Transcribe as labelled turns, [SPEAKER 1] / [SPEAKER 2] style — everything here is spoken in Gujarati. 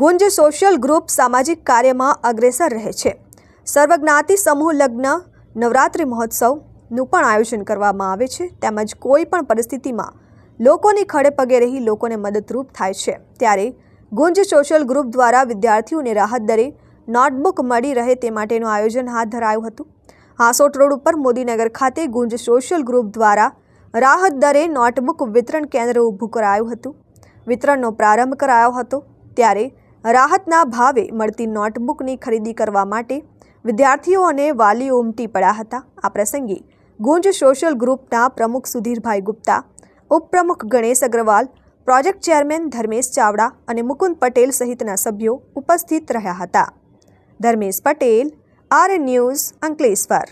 [SPEAKER 1] ગુંજ સોશિયલ ગ્રુપ સામાજિક કાર્યમાં અગ્રેસર રહે છે। સર્વજ્ઞાતિ સમૂહ લગ્ન, નવરાત્રિ મહોત્સવનું પણ આયોજન કરવામાં આવે છે તેમજ કોઈ પણ પરિસ્થિતિમાં લોકોની ખડે પગે રહી લોકોને મદદરૂપ થાય છે। ત્યારે ગુંજ સોશિયલ ગ્રુપ દ્વારા વિદ્યાર્થીઓને રાહત દરે નોટબુક મળી રહે તે માટેનું આયોજન હાથ ધરાયું હતું। હાંસોટ રોડ ઉપર મોદીનગર ખાતે ગુંજ સોશિયલ ગ્રુપ દ્વારા રાહત દરે નોટબુક વિતરણ કેન્દ્ર ઊભું કરાયું હતું। વિતરણનો પ્રારંભ કરાયો હતો ત્યારે રાહતના ભાવે મળતી નોટબુકની ખરીદી કરવા માટે વિદ્યાર્થીઓ અને વાલીઓ ઉમટી પડ્યા હતા। આ પ્રસંગે ગુંજ સોશિયલ ગ્રુપના પ્રમુખ સુધીરભાઈ ગુપ્તા, ઉપપ્રમુખ ગણેશ અગ્રવાલ, પ્રોજેક્ટ ચેરમેન ધર્મેશ ચાવડા અને મુકુંદ પટેલ સહિતના સભ્યો ઉપસ્થિત રહ્યા હતા। Dharmesh Patel, RN news, Ankleshwar.